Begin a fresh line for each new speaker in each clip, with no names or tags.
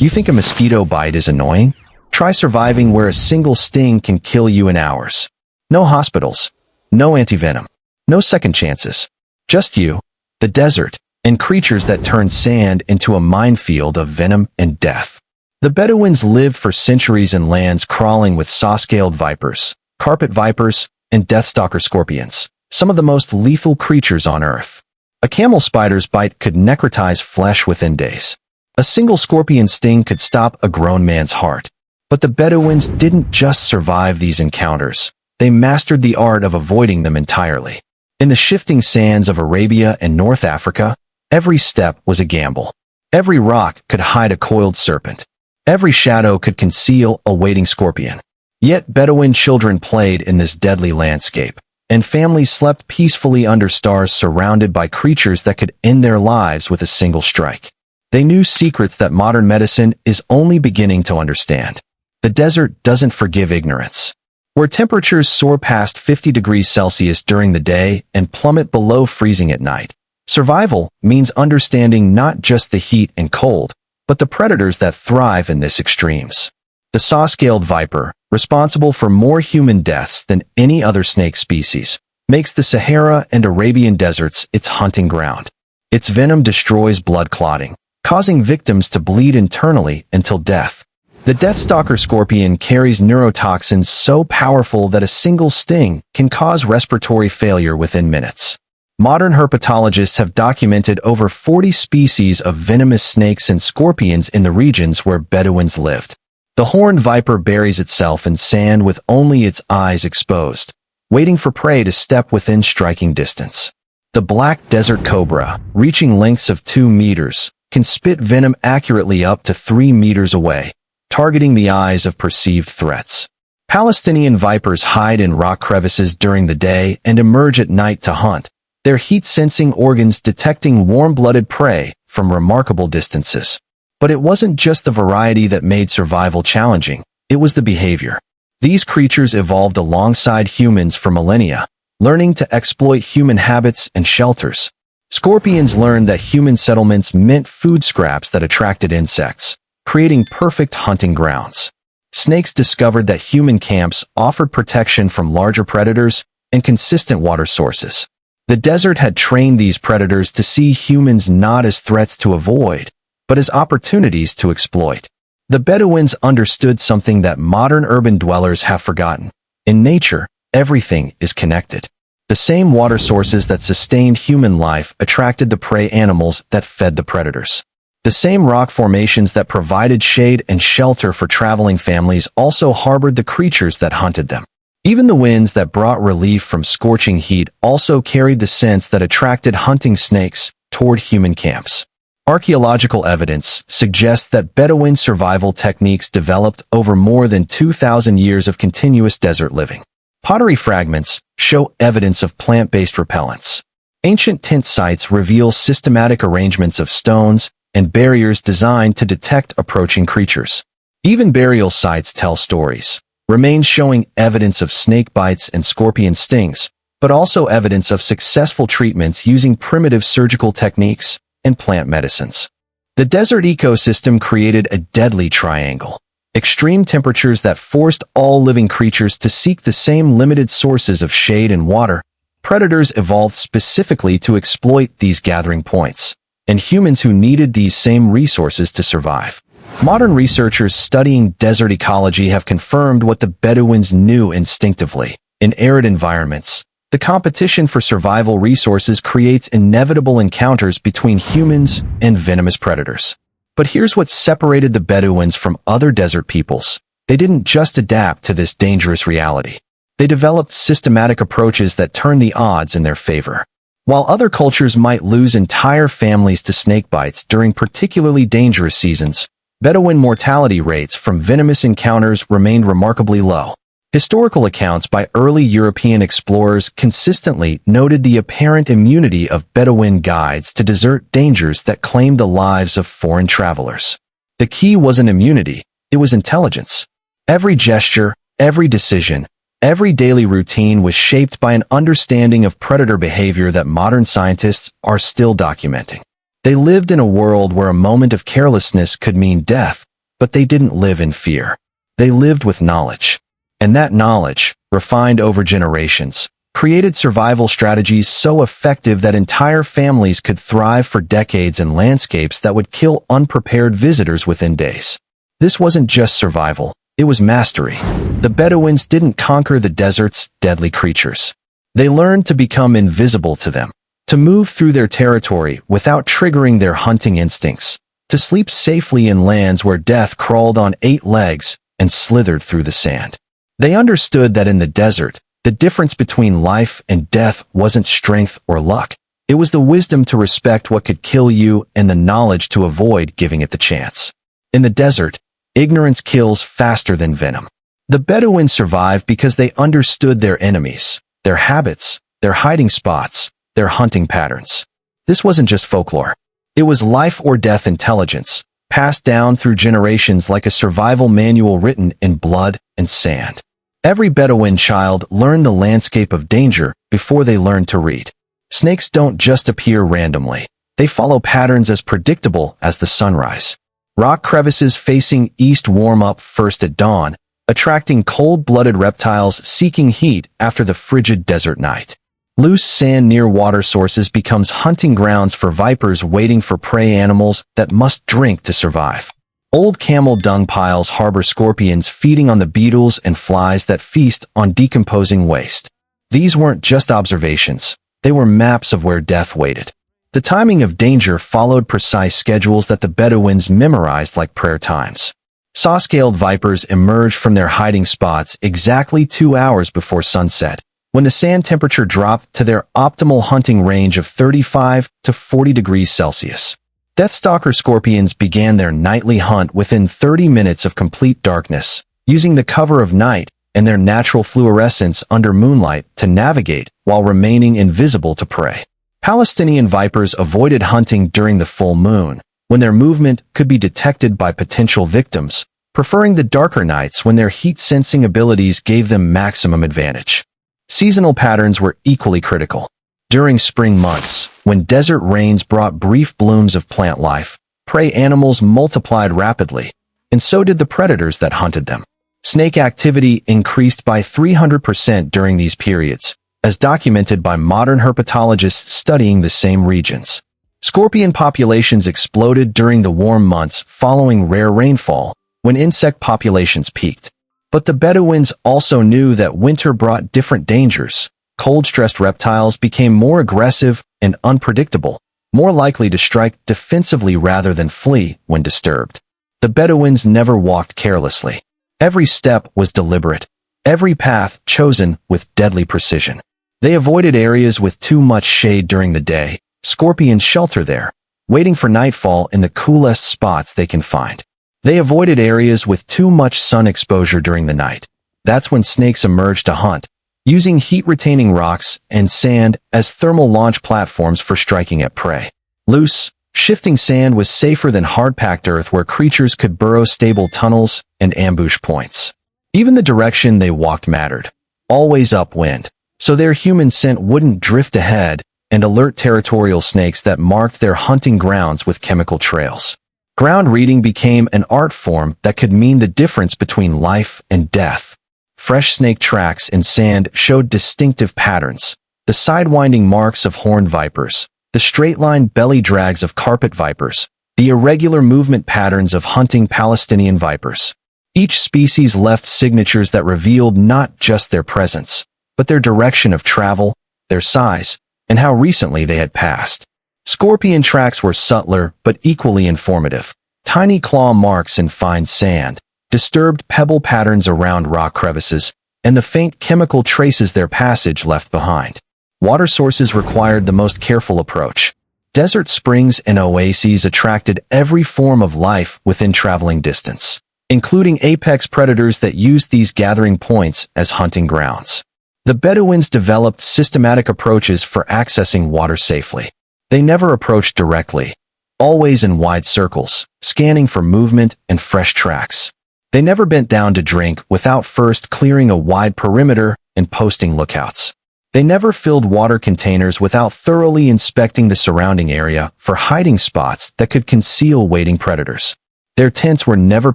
You think a mosquito bite is annoying? Try surviving where a single sting can kill you in hours. No hospitals, no antivenom, no second chances. Just you, the desert, and creatures that turn sand into a minefield of venom and death. The Bedouins lived for centuries in lands crawling with saw-scaled vipers, carpet vipers, and deathstalker scorpions, some of the most lethal creatures on Earth. A camel spider's bite could necrotize flesh within days. A single scorpion sting could stop a grown man's heart. But the Bedouins didn't just survive these encounters. They mastered the art of avoiding them entirely. In the shifting sands of Arabia and North Africa, every step was a gamble. Every rock could hide a coiled serpent. Every shadow could conceal a waiting scorpion. Yet Bedouin children played in this deadly landscape, and families slept peacefully under stars surrounded by creatures that could end their lives with a single strike. They knew secrets that modern medicine is only beginning to understand. The desert doesn't forgive ignorance. Where temperatures soar past 50 degrees Celsius during the day and plummet below freezing at night, survival means understanding not just the heat and cold, but the predators that thrive in these extremes. The saw-scaled viper, responsible for more human deaths than any other snake species, makes the Sahara and Arabian deserts its hunting ground. Its venom destroys blood clotting, causing victims to bleed internally until death. The deathstalker scorpion carries neurotoxins so powerful that a single sting can cause respiratory failure within minutes. Modern herpetologists have documented over 40 species of venomous snakes and scorpions in the regions where Bedouins lived. The horned viper buries itself in sand with only its eyes exposed, waiting for prey to step within striking distance. The black desert cobra, reaching lengths of 2 meters, can spit venom accurately up to 3 meters away, targeting the eyes of perceived threats. Palestinian vipers hide in rock crevices during the day and emerge at night to hunt, their heat-sensing organs detecting warm-blooded prey from remarkable distances. But it wasn't just the variety that made survival challenging, it was the behavior. These creatures evolved alongside humans for millennia, learning to exploit human habits and shelters. Scorpions learned that human settlements meant food scraps that attracted insects, creating perfect hunting grounds. Snakes discovered that human camps offered protection from larger predators and consistent water sources. The desert had trained these predators to see humans not as threats to avoid, but as opportunities to exploit. The Bedouins understood something that modern urban dwellers have forgotten. In nature, everything is connected. The same water sources that sustained human life attracted the prey animals that fed the predators. The same rock formations that provided shade and shelter for traveling families also harbored the creatures that hunted them. Even the winds that brought relief from scorching heat also carried the scents that attracted hunting snakes toward human camps. Archaeological evidence suggests that Bedouin survival techniques developed over more than 2,000 years of continuous desert living. Pottery fragments show evidence of plant-based repellents. Ancient tent sites reveal systematic arrangements of stones and barriers designed to detect approaching creatures. Even burial sites tell stories. Remains showing evidence of snake bites and scorpion stings, but also evidence of successful treatments using primitive surgical techniques and plant medicines. The desert ecosystem created a deadly triangle. Extreme temperatures that forced all living creatures to seek the same limited sources of shade and water. Predators evolved specifically to exploit these gathering points, and humans who needed these same resources to survive. Modern researchers studying desert ecology have confirmed what the Bedouins knew instinctively. In arid environments, the competition for survival resources creates inevitable encounters between humans and venomous predators. But here's what separated the Bedouins from other desert peoples. They didn't just adapt to this dangerous reality. They developed systematic approaches that turned the odds in their favor. While other cultures might lose entire families to snake bites during particularly dangerous seasons, Bedouin mortality rates from venomous encounters remained remarkably low. Historical accounts by early European explorers consistently noted the apparent immunity of Bedouin guides to desert dangers that claimed the lives of foreign travelers. The key wasn't immunity, it was intelligence. Every gesture, every decision, every daily routine was shaped by an understanding of predator behavior that modern scientists are still documenting. They lived in a world where a moment of carelessness could mean death, but they didn't live in fear. They lived with knowledge. And that knowledge, refined over generations, created survival strategies so effective that entire families could thrive for decades in landscapes that would kill unprepared visitors within days. This wasn't just survival, it was mastery. The Bedouins didn't conquer the desert's deadly creatures. They learned to become invisible to them, to move through their territory without triggering their hunting instincts, to sleep safely in lands where death crawled on 8 legs and slithered through the sand. They understood that in the desert, the difference between life and death wasn't strength or luck. It was the wisdom to respect what could kill you and the knowledge to avoid giving it the chance. In the desert, ignorance kills faster than venom. The Bedouins survived because they understood their enemies, their habits, their hiding spots, their hunting patterns. This wasn't just folklore. It was life or death intelligence, passed down through generations like a survival manual written in blood and sand. Every Bedouin child learned the landscape of danger before they learned to read. Snakes don't just appear randomly. They follow patterns as predictable as the sunrise. Rock crevices facing east warm up first at dawn, attracting cold-blooded reptiles seeking heat after the frigid desert night. Loose sand near water sources becomes hunting grounds for vipers waiting for prey animals that must drink to survive. Old camel dung piles harbor scorpions feeding on the beetles and flies that feast on decomposing waste. These weren't just observations, they were maps of where death waited. The timing of danger followed precise schedules that the Bedouins memorized like prayer times. Saw-scaled vipers emerged from their hiding spots exactly 2 hours before sunset, when the sand temperature dropped to their optimal hunting range of 35 to 40 degrees Celsius. Deathstalker scorpions began their nightly hunt within 30 minutes of complete darkness, using the cover of night and their natural fluorescence under moonlight to navigate while remaining invisible to prey. Palestinian vipers avoided hunting during the full moon, when their movement could be detected by potential victims, preferring the darker nights when their heat-sensing abilities gave them maximum advantage. Seasonal patterns were equally critical. During spring months, when desert rains brought brief blooms of plant life, prey animals multiplied rapidly, and so did the predators that hunted them. Snake activity increased by 300% during these periods, as documented by modern herpetologists studying the same regions. Scorpion populations exploded during the warm months following rare rainfall, when insect populations peaked. But the Bedouins also knew that winter brought different dangers. Cold-stressed reptiles became more aggressive and unpredictable, more likely to strike defensively rather than flee when disturbed. The Bedouins never walked carelessly. Every step was deliberate, every path chosen with deadly precision. They avoided areas with too much shade during the day. Scorpions shelter there, waiting for nightfall in the coolest spots they can find. They avoided areas with too much sun exposure during the night. That's when snakes emerge to hunt, using heat-retaining rocks and sand as thermal launch platforms for striking at prey. Loose, shifting sand was safer than hard-packed earth where creatures could burrow stable tunnels and ambush points. Even the direction they walked mattered. Always upwind, so their human scent wouldn't drift ahead and alert territorial snakes that marked their hunting grounds with chemical trails. Ground reading became an art form that could mean the difference between life and death. Fresh snake tracks in sand showed distinctive patterns, the sidewinding marks of horned vipers, the straight-line belly drags of carpet vipers, the irregular movement patterns of hunting Palestinian vipers. Each species left signatures that revealed not just their presence, but their direction of travel, their size, and how recently they had passed. Scorpion tracks were subtler but equally informative. Tiny claw marks in fine sand, disturbed pebble patterns around rock crevices, and the faint chemical traces their passage left behind. Water sources required the most careful approach. Desert springs and oases attracted every form of life within traveling distance, including apex predators that used these gathering points as hunting grounds. The Bedouins developed systematic approaches for accessing water safely. They never approached directly, always in wide circles, scanning for movement and fresh tracks. They never bent down to drink without first clearing a wide perimeter and posting lookouts. They never filled water containers without thoroughly inspecting the surrounding area for hiding spots that could conceal waiting predators. Their tents were never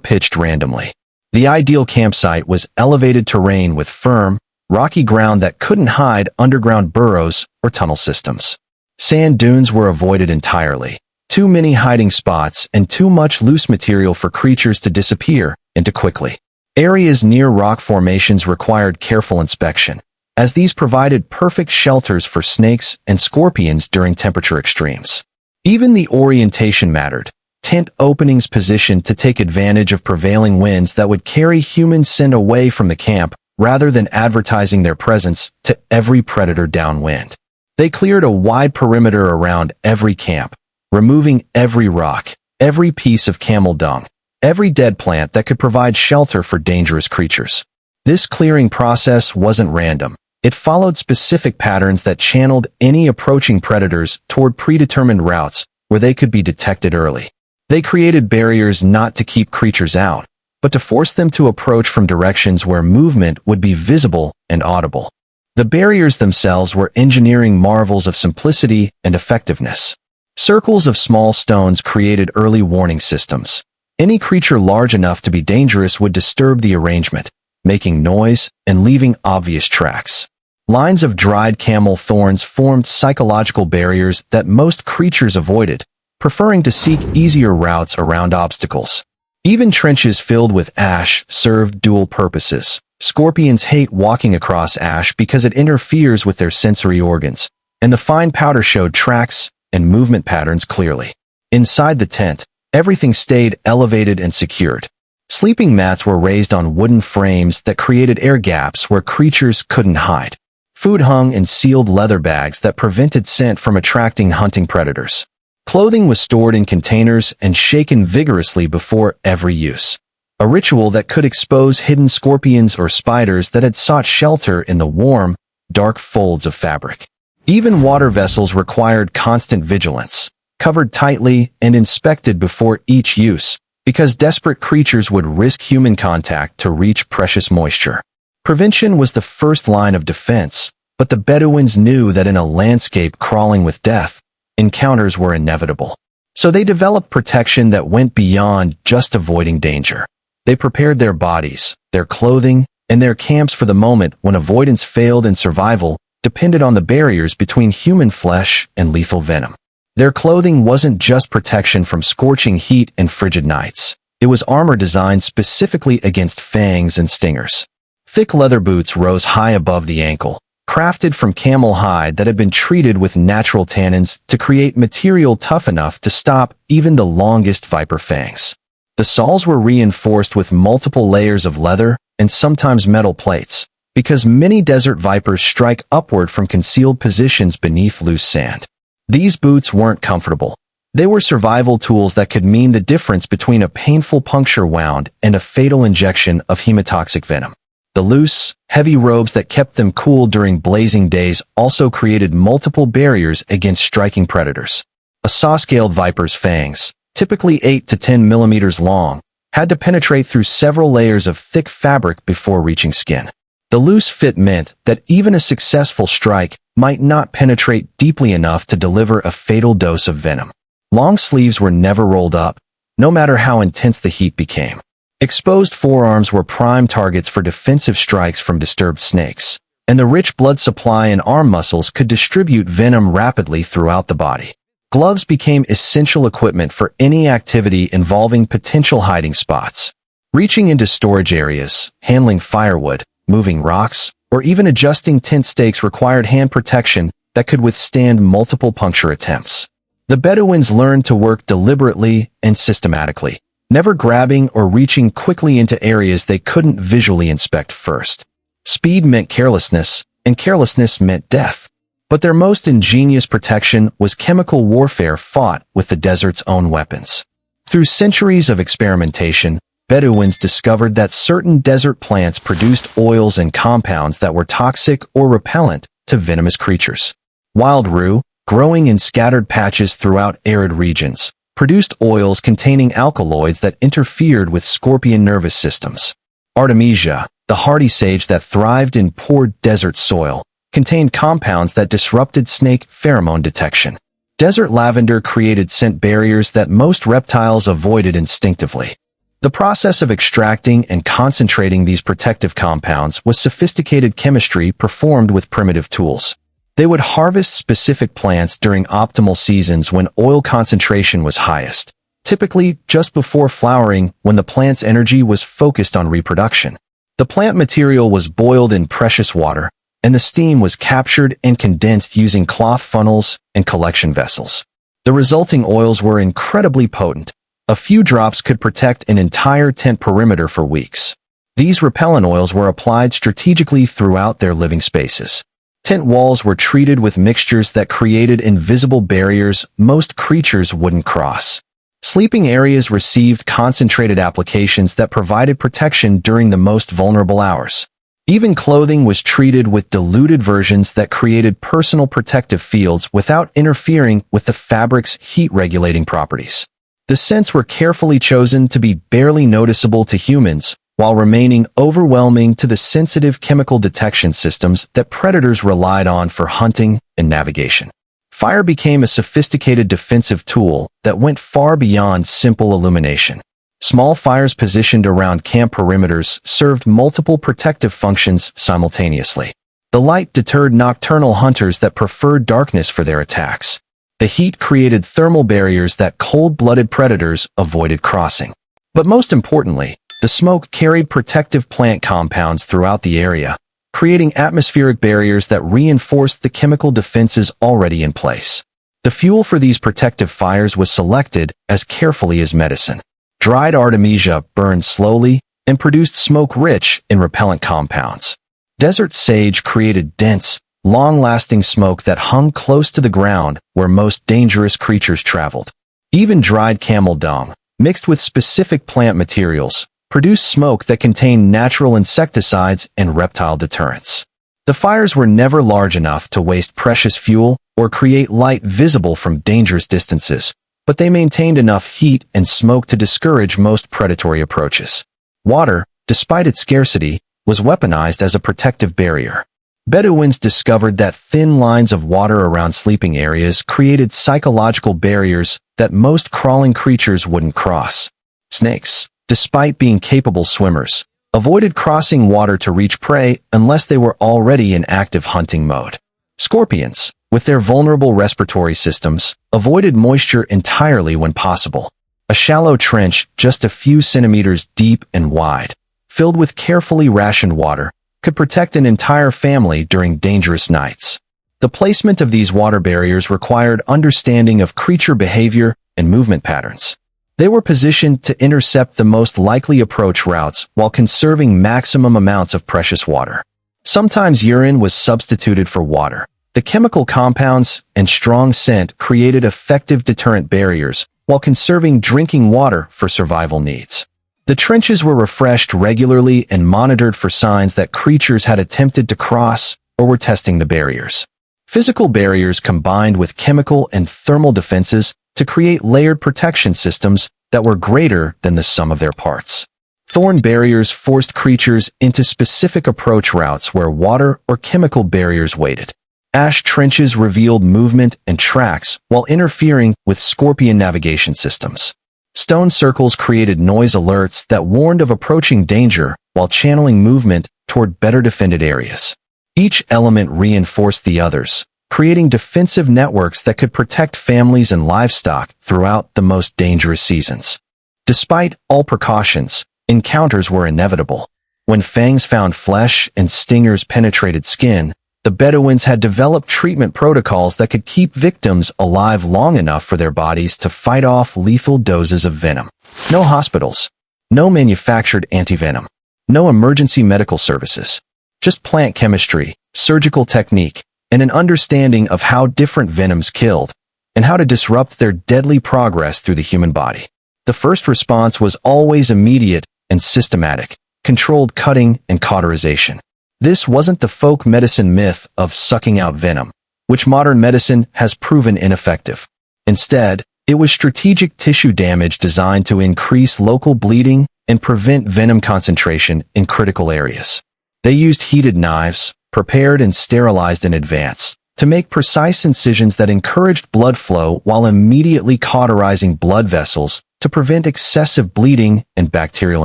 pitched randomly. The ideal campsite was elevated terrain with firm, rocky ground that couldn't hide underground burrows or tunnel systems. Sand dunes were avoided entirely. Too many hiding spots and too much loose material for creatures to disappear into quickly. Areas near rock formations required careful inspection, as these provided perfect shelters for snakes and scorpions during temperature extremes. Even the orientation mattered. Tent openings positioned to take advantage of prevailing winds that would carry human scent away from the camp rather than advertising their presence to every predator downwind. They cleared a wide perimeter around every camp, removing every rock, every piece of camel dung, every dead plant that could provide shelter for dangerous creatures. This clearing process wasn't random. It followed specific patterns that channeled any approaching predators toward predetermined routes where they could be detected early. They created barriers not to keep creatures out, but to force them to approach from directions where movement would be visible and audible. The barriers themselves were engineering marvels of simplicity and effectiveness. Circles of small stones created early warning systems. Any creature large enough to be dangerous would disturb the arrangement, making noise and leaving obvious tracks. Lines of dried camel thorns formed psychological barriers that most creatures avoided, preferring to seek easier routes around obstacles. Even trenches filled with ash served dual purposes. Scorpions hate walking across ash because it interferes with their sensory organs, and the fine powder showed tracks and movement patterns clearly. Inside the tent, everything stayed elevated and secured. Sleeping mats were raised on wooden frames that created air gaps where creatures couldn't hide. Food hung in sealed leather bags that prevented scent from attracting hunting predators. Clothing was stored in containers and shaken vigorously before every use, a ritual that could expose hidden scorpions or spiders that had sought shelter in the warm, dark folds of fabric. Even water vessels required constant vigilance, covered tightly and inspected before each use, because desperate creatures would risk human contact to reach precious moisture. Prevention was the first line of defense, but the Bedouins knew that in a landscape crawling with death, encounters were inevitable. So they developed protection that went beyond just avoiding danger. They prepared their bodies, their clothing, and their camps for the moment when avoidance failed and survival depended on the barriers between human flesh and lethal venom. Their clothing wasn't just protection from scorching heat and frigid nights. It was armor designed specifically against fangs and stingers. Thick leather boots rose high above the ankle, crafted from camel hide that had been treated with natural tannins to create material tough enough to stop even the longest viper fangs. The soles were reinforced with multiple layers of leather and sometimes metal plates, because many desert vipers strike upward from concealed positions beneath loose sand. These boots weren't comfortable. They were survival tools that could mean the difference between a painful puncture wound and a fatal injection of hemotoxic venom. The loose, heavy robes that kept them cool during blazing days also created multiple barriers against striking predators. A saw-scaled viper's fangs, typically 8 to 10 millimeters long, had to penetrate through several layers of thick fabric before reaching skin. The loose fit meant that even a successful strike might not penetrate deeply enough to deliver a fatal dose of venom. Long sleeves were never rolled up, no matter how intense the heat became. Exposed forearms were prime targets for defensive strikes from disturbed snakes, and the rich blood supply in arm muscles could distribute venom rapidly throughout the body. Gloves became essential equipment for any activity involving potential hiding spots. Reaching into storage areas, handling firewood, moving rocks, or even adjusting tent stakes required hand protection that could withstand multiple puncture attempts. The Bedouins learned to work deliberately and systematically, never grabbing or reaching quickly into areas they couldn't visually inspect first. Speed meant carelessness, and carelessness meant death. But their most ingenious protection was chemical warfare fought with the desert's own weapons. Through centuries of experimentation, Bedouins discovered that certain desert plants produced oils and compounds that were toxic or repellent to venomous creatures. Wild rue, growing in scattered patches throughout arid regions, produced oils containing alkaloids that interfered with scorpion nervous systems. Artemisia, the hardy sage that thrived in poor desert soil, contained compounds that disrupted snake pheromone detection. Desert lavender created scent barriers that most reptiles avoided instinctively. The process of extracting and concentrating these protective compounds was sophisticated chemistry performed with primitive tools. They would harvest specific plants during optimal seasons when oil concentration was highest, typically just before flowering when the plant's energy was focused on reproduction. The plant material was boiled in precious water, and the steam was captured and condensed using cloth funnels and collection vessels. The resulting oils were incredibly potent. A few drops could protect an entire tent perimeter for weeks. These repellent oils were applied strategically throughout their living spaces. Tent walls were treated with mixtures that created invisible barriers most creatures wouldn't cross. Sleeping areas received concentrated applications that provided protection during the most vulnerable hours. Even clothing was treated with diluted versions that created personal protective fields without interfering with the fabric's heat-regulating properties. The scents were carefully chosen to be barely noticeable to humans, while remaining overwhelming to the sensitive chemical detection systems that predators relied on for hunting and navigation. Fire became a sophisticated defensive tool that went far beyond simple illumination. Small fires positioned around camp perimeters served multiple protective functions simultaneously. The light deterred nocturnal hunters that preferred darkness for their attacks. The heat created thermal barriers that cold-blooded predators avoided crossing. But most importantly, the smoke carried protective plant compounds throughout the area, creating atmospheric barriers that reinforced the chemical defenses already in place. The fuel for these protective fires was selected as carefully as medicine. Dried artemisia burned slowly and produced smoke rich in repellent compounds. Desert sage created dense, long-lasting smoke that hung close to the ground where most dangerous creatures traveled. Even dried camel dung, mixed with specific plant materials, produced smoke that contained natural insecticides and reptile deterrents. The fires were never large enough to waste precious fuel or create light visible from dangerous distances, but they maintained enough heat and smoke to discourage most predatory approaches. Water, despite its scarcity, was weaponized as a protective barrier. Bedouins discovered that thin lines of water around sleeping areas created psychological barriers that most crawling creatures wouldn't cross. Snakes, despite being capable swimmers, avoided crossing water to reach prey unless they were already in active hunting mode. Scorpions, with their vulnerable respiratory systems, avoided moisture entirely when possible. A shallow trench just a few centimeters deep and wide, filled with carefully rationed water, could protect an entire family during dangerous nights. The placement of these water barriers required understanding of creature behavior and movement patterns. They were positioned to intercept the most likely approach routes while conserving maximum amounts of precious water. Sometimes urine was substituted for water. The chemical compounds and strong scent created effective deterrent barriers while conserving drinking water for survival needs. The trenches were refreshed regularly and monitored for signs that creatures had attempted to cross or were testing the barriers. Physical barriers combined with chemical and thermal defenses to create layered protection systems that were greater than the sum of their parts. Thorn barriers forced creatures into specific approach routes where water or chemical barriers waited. Ash trenches revealed movement and tracks while interfering with scorpion navigation systems. Stone circles created noise alerts that warned of approaching danger while channeling movement toward better defended areas. Each element reinforced the others, creating defensive networks that could protect families and livestock throughout the most dangerous seasons. Despite all precautions, encounters were inevitable. When fangs found flesh and stingers penetrated skin, the Bedouins had developed treatment protocols that could keep victims alive long enough for their bodies to fight off lethal doses of venom. No hospitals, no manufactured antivenom, no emergency medical services, just plant chemistry, surgical technique, and an understanding of how different venoms killed and how to disrupt their deadly progress through the human body. The first response was always immediate and systematic, controlled cutting and cauterization. This wasn't the folk medicine myth of sucking out venom, which modern medicine has proven ineffective. Instead, it was strategic tissue damage designed to increase local bleeding and prevent venom concentration in critical areas. They used heated knives, prepared and sterilized in advance, to make precise incisions that encouraged blood flow while immediately cauterizing blood vessels to prevent excessive bleeding and bacterial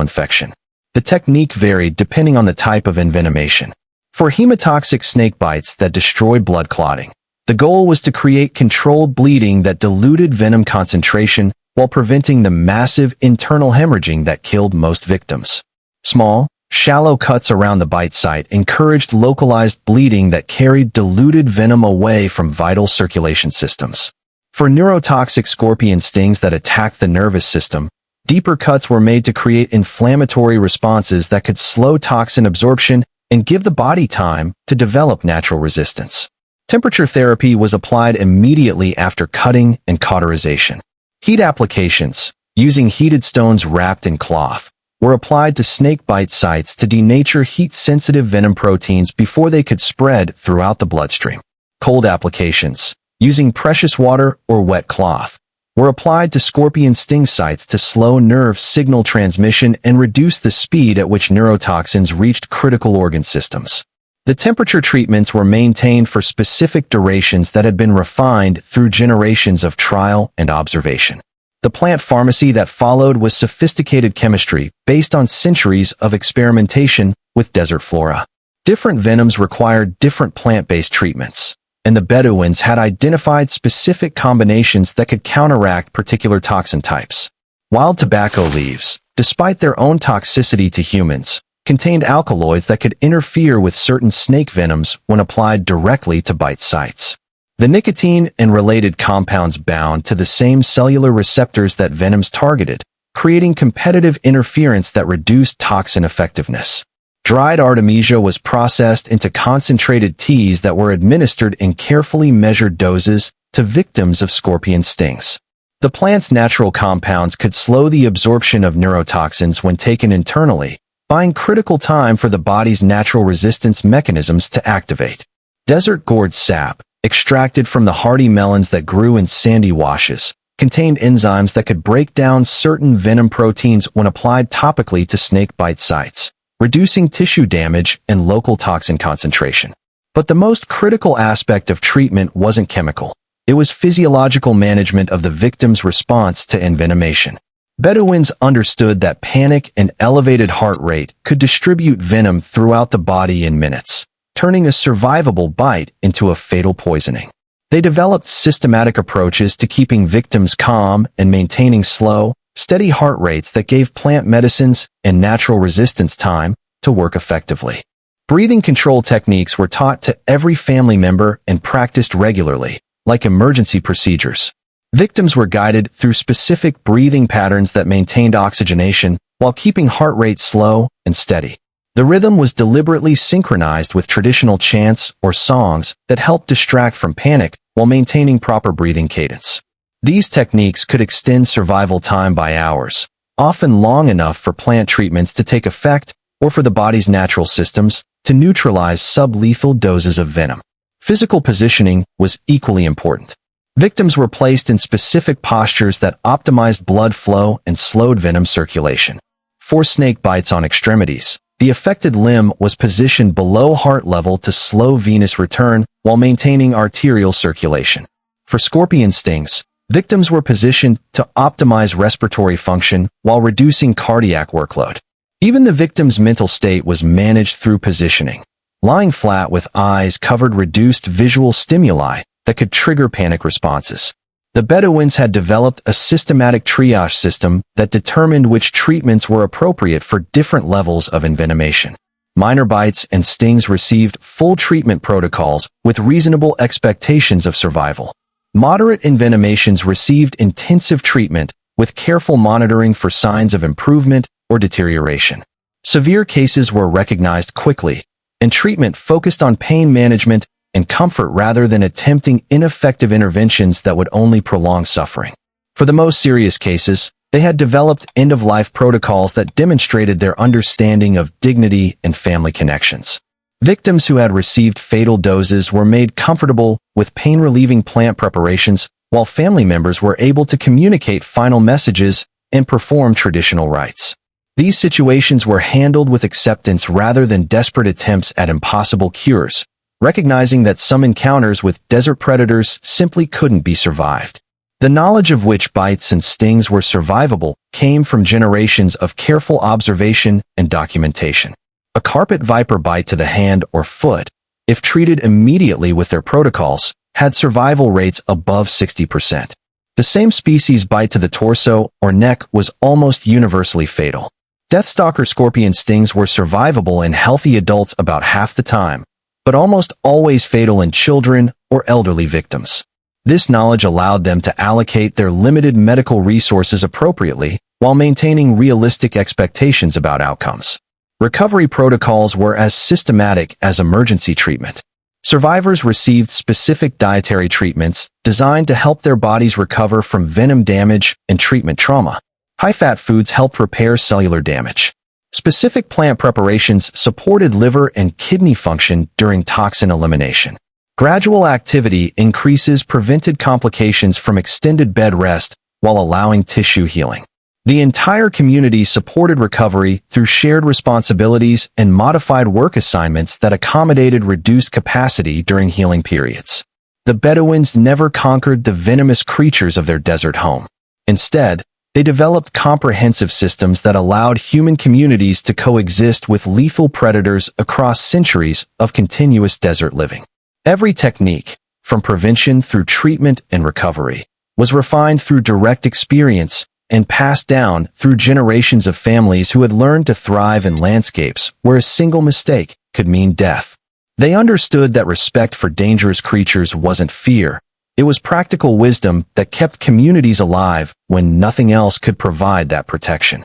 infection. The technique varied depending on the type of envenomation. For hemotoxic snake bites that destroy blood clotting, the goal was to create controlled bleeding that diluted venom concentration while preventing the massive internal hemorrhaging that killed most victims. Small, shallow cuts around the bite site encouraged localized bleeding that carried diluted venom away from vital circulation systems. For neurotoxic scorpion stings that attacked the nervous system, deeper cuts were made to create inflammatory responses that could slow toxin absorption and give the body time to develop natural resistance. Temperature therapy was applied immediately after cutting and cauterization. Heat applications, using heated stones wrapped in cloth, were applied to snake bite sites to denature heat-sensitive venom proteins before they could spread throughout the bloodstream. Cold applications, using precious water or wet cloth, were applied to scorpion sting sites to slow nerve signal transmission and reduce the speed at which neurotoxins reached critical organ systems. The temperature treatments were maintained for specific durations that had been refined through generations of trial and observation. The plant pharmacy that followed was sophisticated chemistry based on centuries of experimentation with desert flora. Different venoms required different plant-based treatments, and the Bedouins had identified specific combinations that could counteract particular toxin types. Wild tobacco leaves, despite their own toxicity to humans, contained alkaloids that could interfere with certain snake venoms when applied directly to bite sites. The nicotine and related compounds bound to the same cellular receptors that venoms targeted, creating competitive interference that reduced toxin effectiveness. Dried artemisia was processed into concentrated teas that were administered in carefully measured doses to victims of scorpion stings. The plant's natural compounds could slow the absorption of neurotoxins when taken internally, buying critical time for the body's natural resistance mechanisms to activate. Desert gourd sap, extracted from the hardy melons that grew in sandy washes, contained enzymes that could break down certain venom proteins when applied topically to snake bite sites, reducing tissue damage and local toxin concentration. But the most critical aspect of treatment wasn't chemical. It was physiological management of the victim's response to envenomation. Bedouins understood that panic and elevated heart rate could distribute venom throughout the body in minutes, turning a survivable bite into a fatal poisoning. They developed systematic approaches to keeping victims calm and maintaining slow, steady heart rates that gave plant medicines and natural resistance time to work effectively. Breathing control techniques were taught to every family member and practiced regularly, like emergency procedures. Victims were guided through specific breathing patterns that maintained oxygenation while keeping heart rate slow and steady. The rhythm was deliberately synchronized with traditional chants or songs that helped distract from panic while maintaining proper breathing cadence. These techniques could extend survival time by hours, often long enough for plant treatments to take effect or for the body's natural systems to neutralize sublethal doses of venom. Physical positioning was equally important. Victims were placed in specific postures that optimized blood flow and slowed venom circulation. For snake bites on extremities, the affected limb was positioned below heart level to slow venous return while maintaining arterial circulation. For scorpion stings, victims were positioned to optimize respiratory function while reducing cardiac workload. Even the victim's mental state was managed through positioning. Lying flat with eyes covered reduced visual stimuli that could trigger panic responses. The Bedouins had developed a systematic triage system that determined which treatments were appropriate for different levels of envenomation. Minor bites and stings received full treatment protocols with reasonable expectations of survival. Moderate envenomations received intensive treatment with careful monitoring for signs of improvement or deterioration. Severe cases were recognized quickly, and treatment focused on pain management and comfort rather than attempting ineffective interventions that would only prolong suffering. For the most serious cases, they had developed end-of-life protocols that demonstrated their understanding of dignity and family connections. Victims who had received fatal doses were made comfortable with pain-relieving plant preparations, while family members were able to communicate final messages and perform traditional rites. These situations were handled with acceptance rather than desperate attempts at impossible cures, recognizing that some encounters with desert predators simply couldn't be survived. The knowledge of which bites and stings were survivable came from generations of careful observation and documentation. A carpet viper bite to the hand or foot, if treated immediately with their protocols, had survival rates above 60%. The same species bite to the torso or neck was almost universally fatal. Deathstalker scorpion stings were survivable in healthy adults about half the time, but almost always fatal in children or elderly victims. This knowledge allowed them to allocate their limited medical resources appropriately while maintaining realistic expectations about outcomes. Recovery protocols were as systematic as emergency treatment. Survivors received specific dietary treatments designed to help their bodies recover from venom damage and treatment trauma. High-fat foods helped repair cellular damage. Specific plant preparations supported liver and kidney function during toxin elimination. Gradual activity increases prevented complications from extended bed rest while allowing tissue healing. The entire community supported recovery through shared responsibilities and modified work assignments that accommodated reduced capacity during healing periods. The Bedouins never conquered the venomous creatures of their desert home. Instead, they developed comprehensive systems that allowed human communities to coexist with lethal predators across centuries of continuous desert living. Every technique, from prevention through treatment and recovery, was refined through direct experience and passed down through generations of families who had learned to thrive in landscapes where a single mistake could mean death. They understood that respect for dangerous creatures wasn't fear. It was practical wisdom that kept communities alive when nothing else could provide that protection.